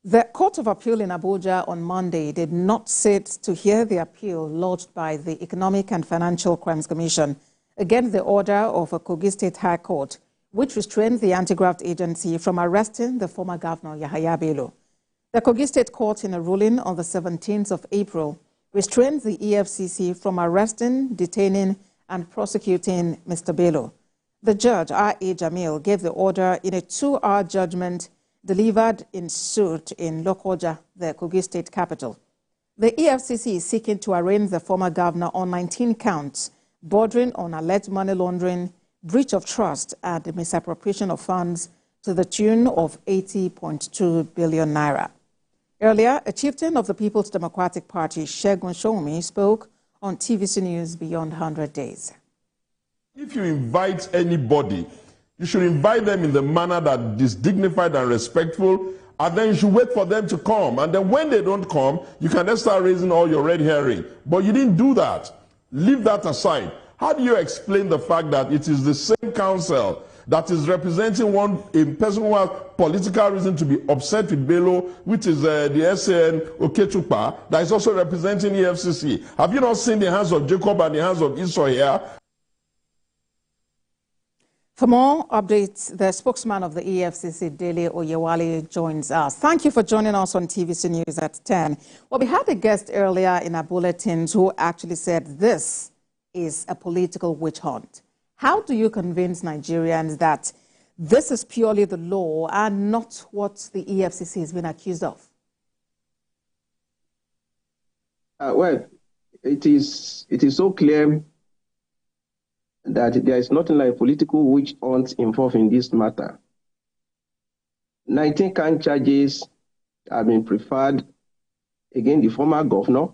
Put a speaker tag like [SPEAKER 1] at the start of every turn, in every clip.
[SPEAKER 1] The Court of Appeal in Abuja on Monday did not sit to hear the appeal lodged by the Economic and Financial Crimes Commission against the order of a Kogi State High Court, which restrained the anti-graft agency from arresting the former governor, Yahaya Bello. The Kogi State Court, in a ruling on the 17th of April, restrained the EFCC from arresting, detaining, and prosecuting Mr. Bello. The judge, I.A Jamil, gave the order in a 2-hour judgment delivered in suit in Lokoja, the Kogi State capital. The EFCC is seeking to arraign the former governor on 19 counts, bordering on alleged money laundering, breach of trust, and misappropriation of funds to the tune of 80.2 billion naira. Earlier, a chieftain of the People's Democratic Party, Segun Shomi, spoke on TVC News Beyond 100 Days.
[SPEAKER 2] If you invite anybody, you should invite them in the manner that is dignified and respectful, and then you should wait for them to come. And then when they don't come, you can then start raising all your red herring. But you didn't do that. Leave that aside. How do you explain the fact that it is the same council that is representing a person who has political reason to be upset with Bello, which is the SAN Okechupa, that is also representing EFCC? Have you not seen the hands of Jacob and the hands of Esau here?
[SPEAKER 1] For more updates, the spokesman of the EFCC, Dele Oyewale, joins us. Thank you for joining us on TVC News at 10. Well, we had a guest earlier in our bulletins who actually said this is a political witch hunt. How do you convince Nigerians that this is purely the law and not what the EFCC has been accused of?
[SPEAKER 3] Well, it is so clear that there is nothing like political witch hunt involved in this matter. 19 count charges have been preferred against the former governor,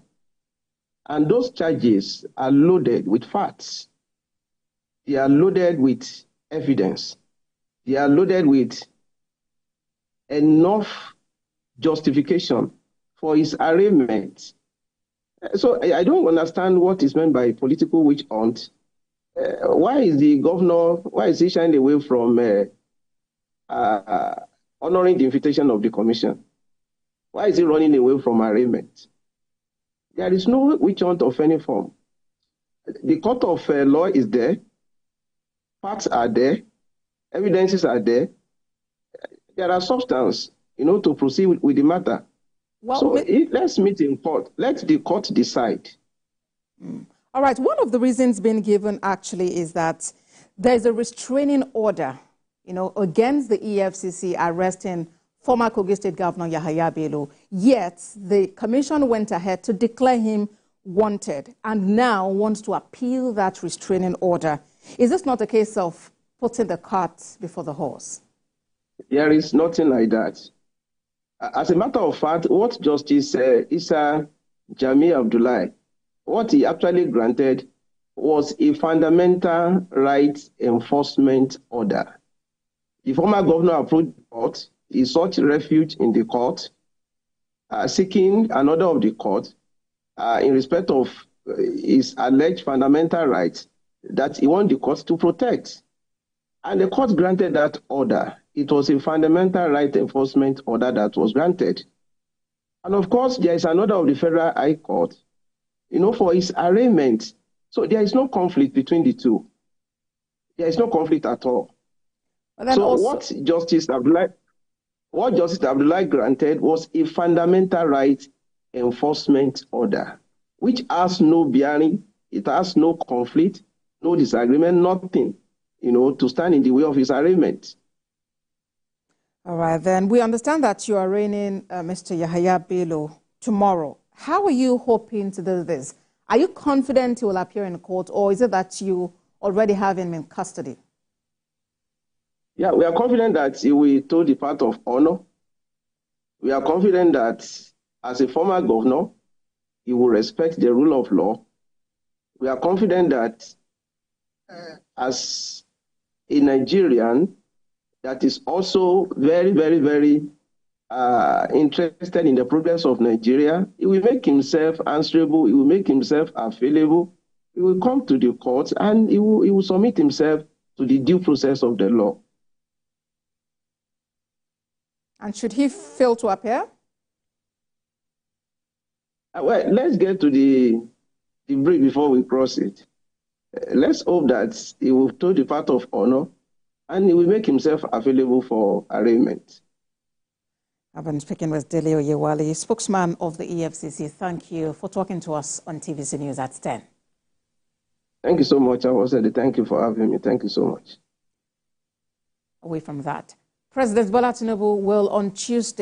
[SPEAKER 3] and those charges are loaded with facts. They are loaded with evidence. They are loaded with enough justification for his arraignment. So I don't understand what is meant by political witch hunt. Why is the governor, why is he shying away from honoring the invitation of the commission? Why is he running away from arraignment? There is no witch hunt of any form. The court of law is there. Facts are there. Evidences are there. There are substance, to proceed with the matter. Well, so let's meet in court. Let the court decide.
[SPEAKER 1] All right. One of the reasons being given actually is that there's a restraining order, against the EFCC arresting former Kogi State Governor Yahaya Bello. Yet the commission went ahead to declare him wanted and now wants to appeal that restraining order. Is this not a case of putting the cart before the horse?
[SPEAKER 3] There is nothing like that. As a matter of fact, what Justice I.A Jamil, what he actually granted was a fundamental rights enforcement order. The former governor approached the court. He sought refuge in the court, seeking an order of the court in respect of his alleged fundamental rights that he wanted the court to protect. And the court granted that order. It was a fundamental right enforcement order that was granted. And of course, there is an order of the Federal High Court, for his arraignment. So there is no conflict between the two. There is no conflict at all. So what Justice Abdullahi granted was a fundamental right enforcement order, which has no bearing, it has no conflict, no disagreement, nothing, to stand in the way of his arraignment.
[SPEAKER 1] All right, then. We understand that you are arraigning Mr. Yahaya Bello tomorrow. How are you hoping to do this? Are you confident he will appear in court, or is it that you already have him in custody?
[SPEAKER 3] Yeah, we are confident that he will toe the path of honor. We are confident that as a former governor, he will respect the rule of law. We are confident that as a Nigerian that is also very, very, very interested in the progress of Nigeria, he will make himself answerable, he will make himself available, he will come to the court and he will submit himself to the due process of the law.
[SPEAKER 1] And should he fail to appear?
[SPEAKER 3] Well, let's get to the brief before we cross it. Let's hope that he will toe the path of honor and he will make himself available for arraignment.
[SPEAKER 1] I've been speaking with Dele Oyewale, spokesman of the EFCC. Thank you for talking to us on TVC News at 10.
[SPEAKER 3] Thank you so much, Awosede. Thank you for having me. Thank you so much.
[SPEAKER 1] Away from that, President Bola Tinubu will on Tuesday